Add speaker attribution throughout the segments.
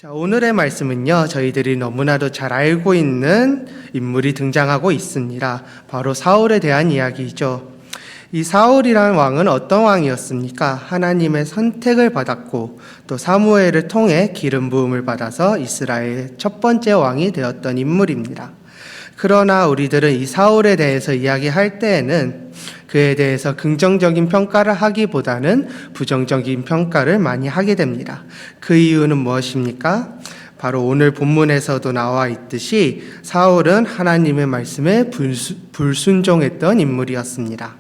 Speaker 1: 자, 오늘의 말씀은요, 저희들이 너무나도 잘 알고 있는 인물이 등장하고 있습니다. 바로 사울에 대한 이야기이죠. 이 사울이라는 왕은 어떤 왕이었습니까? 하나님의 선택을 받았고 또 사무엘을 통해 기름 부음을 받아서 이스라엘의 첫 번째 왕이 되었던 인물입니다. 그러나 우리들은 이 사울에 대해서 이야기할 때에는 그에 대해서 긍정적인 평가를 하기보다는 부정적인 평가를 많이 하게 됩니다. 그 이유는 무엇입니까? 바로 오늘 본문에서도 나와 있듯이 사울은 하나님의 말씀에 불순종했던 인물이었습니다.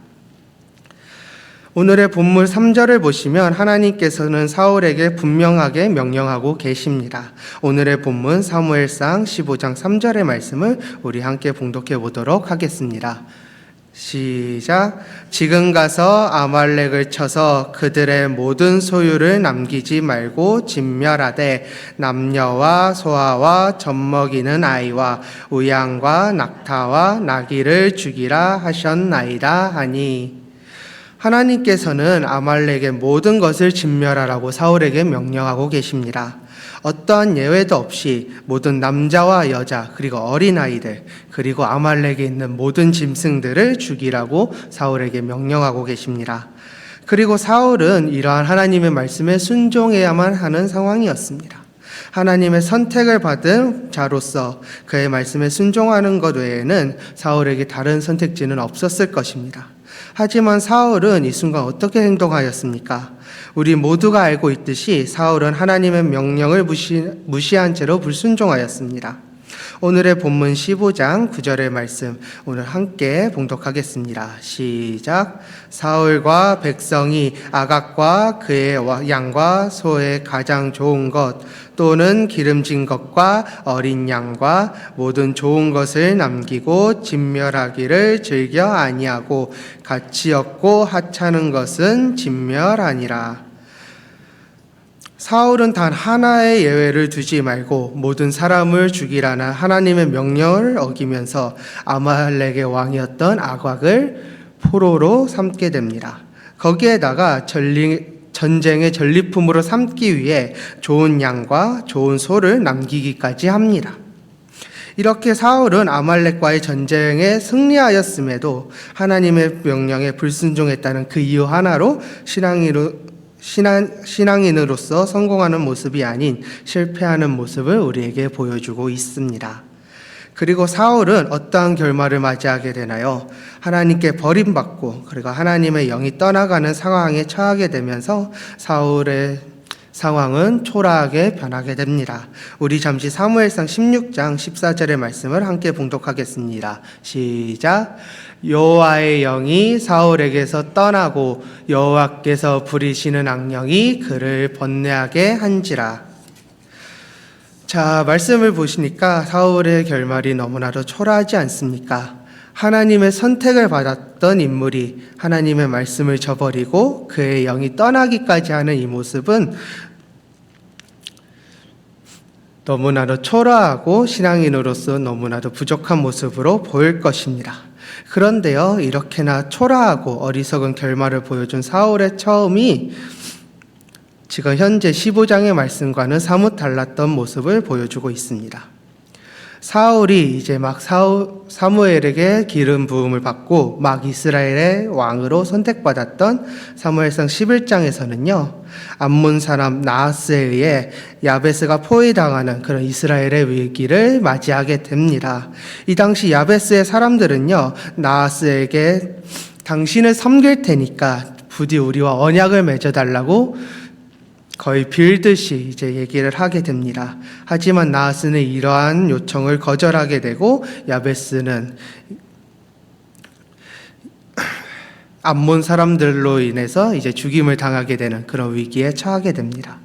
Speaker 1: 오늘의 본문 3절을 보시면 하나님께서는 사울에게 분명하게 명령하고 계십니다. 오늘의 본문 사무엘상 15장 3절의 말씀을 우리 함께 봉독해 보도록 하겠습니다. 시작. 지금 가서 아말렉을 쳐서 그들의 모든 소유를 남기지 말고 진멸하되 남녀와 소아와 젖먹이는 아이와 우양과 낙타와 나귀를 죽이라 하셨나이다 하니, 하나님께서는 아말렉의 모든 것을 진멸하라고 사울에게 명령하고 계십니다. 어떠한 예외도 없이 모든 남자와 여자 그리고 어린아이들 그리고 아말렉에 있는 모든 짐승들을 죽이라고 사울에게 명령하고 계십니다. 그리고 사울은 이러한 하나님의 말씀에 순종해야만 하는 상황이었습니다. 하나님의 선택을 받은 자로서 그의 말씀에 순종하는 것 외에는 사울에게 다른 선택지는 없었을 것입니다. 하지만 사울은 이 순간 어떻게 행동하였습니까? 우리 모두가 알고 있듯이 사울은 하나님의 명령을 무시한 채로 불순종하였습니다. 오늘의 본문 15장 9절의 말씀 오늘 함께 봉독하겠습니다. 시작. 사울과 백성이 아각과 그의 양과 소의 가장 좋은 것 또는 기름진 것과 어린 양과 모든 좋은 것을 남기고 진멸하기를 즐겨 아니하고 가치 없고 하찮은 것은 진멸하니라. 사울은 단 하나의 예외를 두지 말고 모든 사람을 죽이라는 하나님의 명령을 어기면서 아말렉의 왕이었던 아각을 포로로 삼게 됩니다. 거기에다가 전쟁의 전리품으로 삼기 위해 좋은 양과 좋은 소를 남기기까지 합니다. 이렇게 사울은 아말렉과의 전쟁에 승리하였음에도 하나님의 명령에 불순종했다는 그 이유 하나로 신앙인으로서 성공하는 모습이 아닌 실패하는 모습을 우리에게 보여주고 있습니다. 그리고 사울은 어떠한 결말을 맞이하게 되나요? 하나님께 버림받고 그리고 하나님의 영이 떠나가는 상황에 처하게 되면서 사울의 상황은 초라하게 변하게 됩니다. 우리 잠시 사무엘상 16장 14절의 말씀을 함께 봉독하겠습니다. 시작. 여호와의 영이 사울에게서 떠나고 여호와께서 부리시는 악령이 그를 번뇌하게 한지라. 자, 말씀을 보시니까 사울의 결말이 너무나도 초라하지 않습니까? 하나님의 선택을 받았던 인물이 하나님의 말씀을 저버리고 그의 영이 떠나기까지 하는 이 모습은 너무나도 초라하고 신앙인으로서 너무나도 부족한 모습으로 보일 것입니다. 그런데요, 이렇게나 초라하고 어리석은 결말을 보여준 사울의 처음이 지금 현재 15장의 말씀과는 사뭇 달랐던 모습을 보여주고 있습니다. 사울이 이제 막 사무엘에게 기름 부음을 받고 막 이스라엘의 왕으로 선택받았던 사무엘상 11장에서는요, 암몬 사람 나하스에 의해 야베스가 포위당하는 그런 이스라엘의 위기를 맞이하게 됩니다. 이 당시 야베스의 사람들은요, 나하스에게 당신을 섬길 테니까 부디 우리와 언약을 맺어달라고 거의 빌듯이 이제 얘기를 하게 됩니다. 하지만 나하스는 이러한 요청을 거절하게 되고 야베스는 암몬 사람들로 인해서 이제 죽임을 당하게 되는 그런 위기에 처하게 됩니다.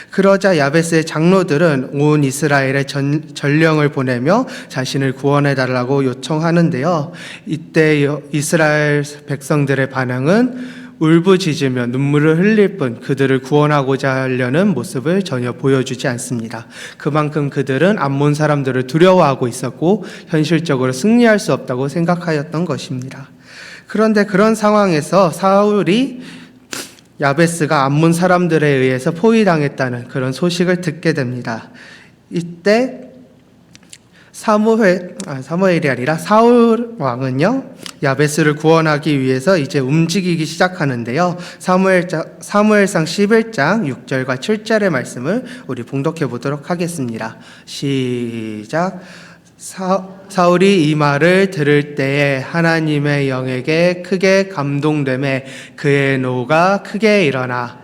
Speaker 1: 그러자 야베스의 장로들은 온 이스라엘에 전령을 보내며 자신을 구원해달라고 요청하는데요. 이때 이스라엘 백성들의 반응은 울부짖으며 눈물을 흘릴 뿐 그들을 구원하고자 하려는 모습을 전혀 보여주지 않습니다. 그만큼 그들은 암몬 사람들을 두려워하고 있었고 현실적으로 승리할 수 없다고 생각하였던 것입니다. 그런데 그런 상황에서 사울이 야베스가 암몬 사람들에 의해서 포위당했다는 그런 소식을 듣게 됩니다. 이때 사무엘이 아니라 사울 왕은요, 야베스를 구원하기 위해서 이제 움직이기 시작하는데요. 사무엘상 11장 6절과 7절의 말씀을 우리 봉독해 보도록 하겠습니다. 시작. 사울이 이 말을 들을 때에 하나님의 영에게 크게 감동되매 그의 노가 크게 일어나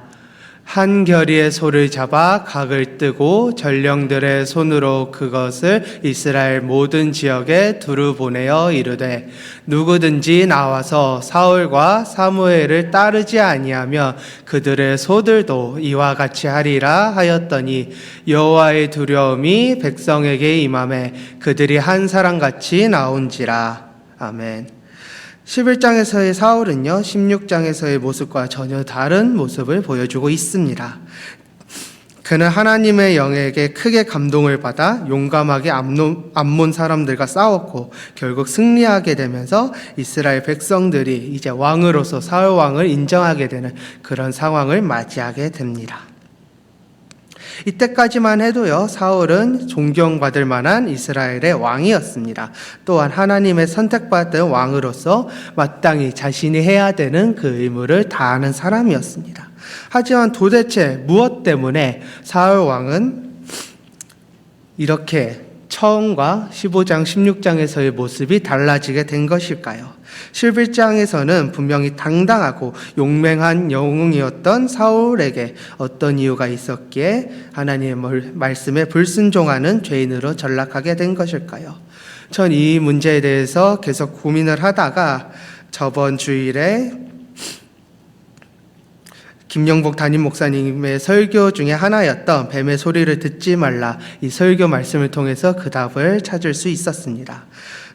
Speaker 1: 한 결의의 소를 잡아 각을 뜨고 전령들의 손으로 그것을 이스라엘 모든 지역에 두루 보내어 이르되 누구든지 나와서 사울과 사무엘을 따르지 아니하며 그들의 소들도 이와 같이 하리라 하였더니 여호와의 두려움이 백성에게 임하매 그들이 한 사람같이 나온지라. 아멘. 11장에서의 사울은요, 16장에서의 모습과 전혀 다른 모습을 보여주고 있습니다. 그는 하나님의 영에게 크게 감동을 받아 용감하게 암몬 사람들과 싸웠고 결국 승리하게 되면서 이스라엘 백성들이 이제 왕으로서 사울 왕을 인정하게 되는 그런 상황을 맞이하게 됩니다. 이때까지만 해도요, 사울은 존경받을 만한 이스라엘의 왕이었습니다. 또한 하나님의 선택받은 왕으로서 마땅히 자신이 해야 되는 그 의무를 다하는 사람이었습니다. 하지만 도대체 무엇 때문에 사울 왕은 이렇게 처음과 15장, 16장에서의 모습이 달라지게 된 것일까요? 11장에서는 분명히 당당하고 용맹한 영웅이었던 사울에게 어떤 이유가 있었기에 하나님의 말씀에 불순종하는 죄인으로 전락하게 된 것일까요? 전 이 문제에 대해서 계속 고민을 하다가 저번 주일에 김영복 담임 목사님의 설교 중에 하나였던 뱀의 소리를 듣지 말라, 이 설교 말씀을 통해서 그 답을 찾을 수 있었습니다.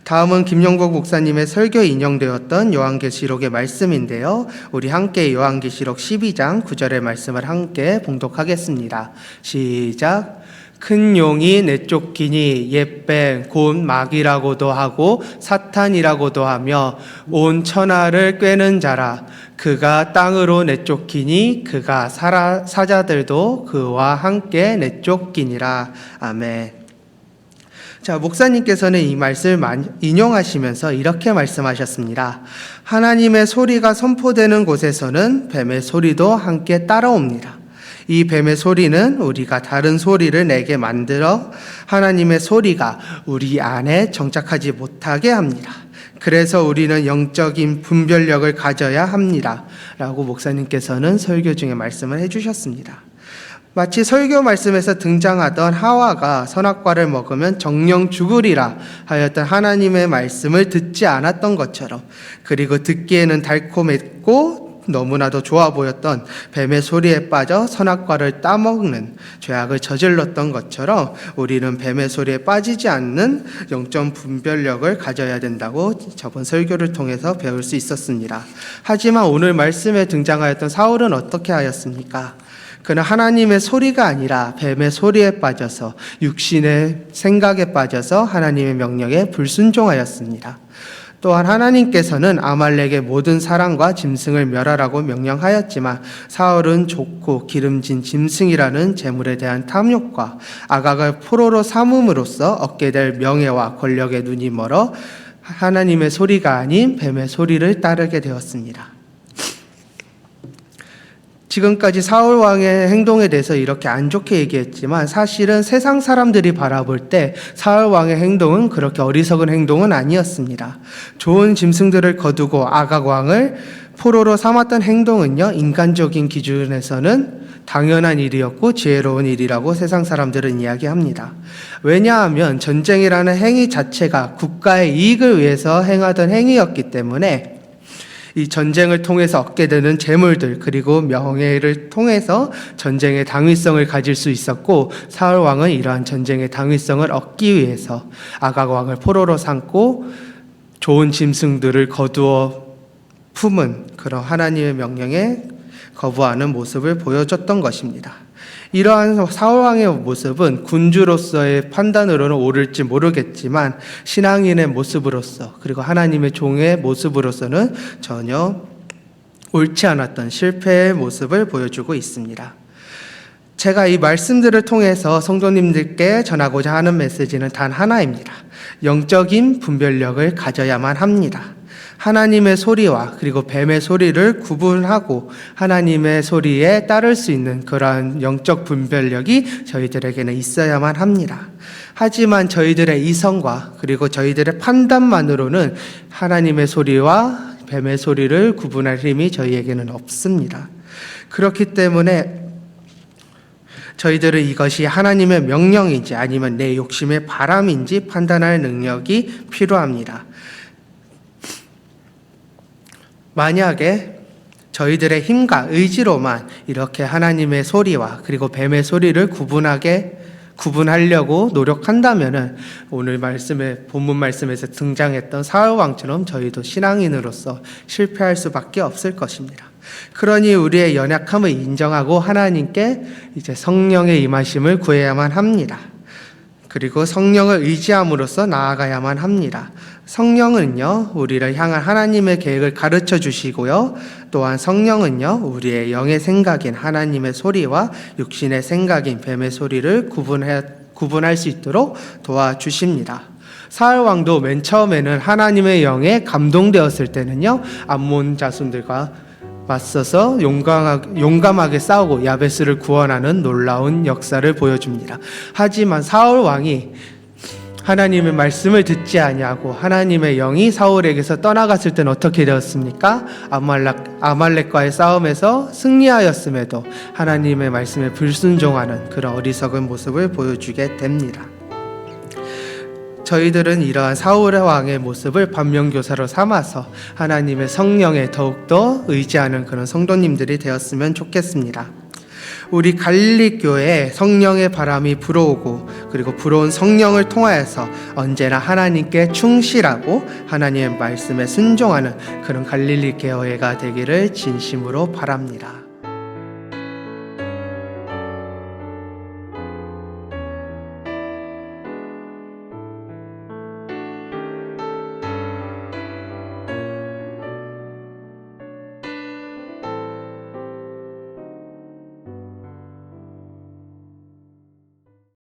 Speaker 1: 다음은 김영복 목사님의 설교에 인용되었던 요한계시록의 말씀인데요. 우리 함께 요한계시록 12장 9절의 말씀을 함께 봉독하겠습니다. 시작. 큰 용이 내쫓기니 옛뱀 곧 마귀라고도 하고 사탄이라고도 하며 온 천하를 꿰는 자라. 그가 땅으로 내쫓기니 그가 사자들도 그와 함께 내쫓기니라. 아멘. 자, 목사님께서는 이 말씀을 인용하시면서 이렇게 말씀하셨습니다. 하나님의 소리가 선포되는 곳에서는 뱀의 소리도 함께 따라옵니다. 이 뱀의 소리는 우리가 다른 소리를 내게 만들어 하나님의 소리가 우리 안에 정착하지 못하게 합니다. 그래서 우리는 영적인 분별력을 가져야 합니다. 라고 목사님께서는 설교 중에 말씀을 해주셨습니다. 마치 설교 말씀에서 등장하던 하와가 선악과를 먹으면 정령 죽으리라 하였던 하나님의 말씀을 듣지 않았던 것처럼, 그리고 듣기에는 달콤했고 너무나도 좋아 보였던 뱀의 소리에 빠져 선악과를 따먹는 죄악을 저질렀던 것처럼 우리는 뱀의 소리에 빠지지 않는 영적 분별력을 가져야 된다고 저번 설교를 통해서 배울 수 있었습니다. 하지만 오늘 말씀에 등장하였던 사울은 어떻게 하였습니까? 그는 하나님의 소리가 아니라 뱀의 소리에 빠져서 육신의 생각에 빠져서 하나님의 명령에 불순종하였습니다. 또한 하나님께서는 아말렉의 모든 사람과 짐승을 멸하라고 명령하였지만 사울은 좋고 기름진 짐승이라는 재물에 대한 탐욕과 악악을 포로로 삼음으로써 얻게 될 명예와 권력의 눈이 멀어 하나님의 소리가 아닌 뱀의 소리를 따르게 되었습니다. 지금까지 사울 왕의 행동에 대해서 이렇게 안 좋게 얘기했지만 사실은 세상 사람들이 바라볼 때 사울 왕의 행동은 그렇게 어리석은 행동은 아니었습니다. 좋은 짐승들을 거두고 아각 왕을 포로로 삼았던 행동은요, 인간적인 기준에서는 당연한 일이었고 지혜로운 일이라고 세상 사람들은 이야기합니다. 왜냐하면 전쟁이라는 행위 자체가 국가의 이익을 위해서 행하던 행위였기 때문에 이 전쟁을 통해서 얻게 되는 재물들 그리고 명예를 통해서 전쟁의 당위성을 가질 수 있었고, 사울 왕은 이러한 전쟁의 당위성을 얻기 위해서 아각 왕을 포로로 삼고 좋은 짐승들을 거두어 품은 그런 하나님의 명령에 거부하는 모습을 보여줬던 것입니다. 이러한 사울 왕의 모습은 군주로서의 판단으로는 옳을지 모르겠지만 신앙인의 모습으로서 그리고 하나님의 종의 모습으로서는 전혀 옳지 않았던 실패의 모습을 보여주고 있습니다. 제가 이 말씀들을 통해서 성도님들께 전하고자 하는 메시지는 단 하나입니다. 영적인 분별력을 가져야만 합니다. 하나님의 소리와 그리고 뱀의 소리를 구분하고 하나님의 소리에 따를 수 있는 그러한 영적 분별력이 저희들에게는 있어야만 합니다. 하지만 저희들의 이성과 그리고 저희들의 판단만으로는 하나님의 소리와 뱀의 소리를 구분할 힘이 저희에게는 없습니다. 그렇기 때문에 저희들은 이것이 하나님의 명령인지 아니면 내 욕심의 바람인지 판단할 능력이 필요합니다. 만약에 저희들의 힘과 의지로만 이렇게 하나님의 소리와 그리고 뱀의 소리를 구분하려고 노력한다면은 오늘 본문 말씀에서 등장했던 사울 왕처럼 저희도 신앙인으로서 실패할 수밖에 없을 것입니다. 그러니 우리의 연약함을 인정하고 하나님께 이제 성령의 임하심을 구해야만 합니다. 그리고 성령을 의지함으로써 나아가야만 합니다. 성령은요, 우리를 향한 하나님의 계획을 가르쳐 주시고요. 또한 성령은요, 우리의 영의 생각인 하나님의 소리와 육신의 생각인 뱀의 소리를 구분할 수 있도록 도와주십니다. 사울 왕도 맨 처음에는 하나님의 영에 감동되었을 때는요, 암몬 자손들과 맞서서 용감하게 싸우고 야베스를 구원하는 놀라운 역사를 보여줍니다. 하지만 사울 왕이 하나님의 말씀을 듣지 아니하고 하나님의 영이 사울에게서 떠나갔을 때는 어떻게 되었습니까? 아말렉과의 싸움에서 승리하였음에도 하나님의 말씀에 불순종하는 그런 어리석은 모습을 보여주게 됩니다. 저희들은 이러한 사울 왕의 모습을 반면교사로 삼아서 하나님의 성령에 더욱더 의지하는 그런 성도님들이 되었으면 좋겠습니다. 우리 갈릴리 교회에 성령의 바람이 불어오고 그리고 불어온 성령을 통하여서 언제나 하나님께 충실하고 하나님의 말씀에 순종하는 그런 갈릴리 교회가 되기를 진심으로 바랍니다.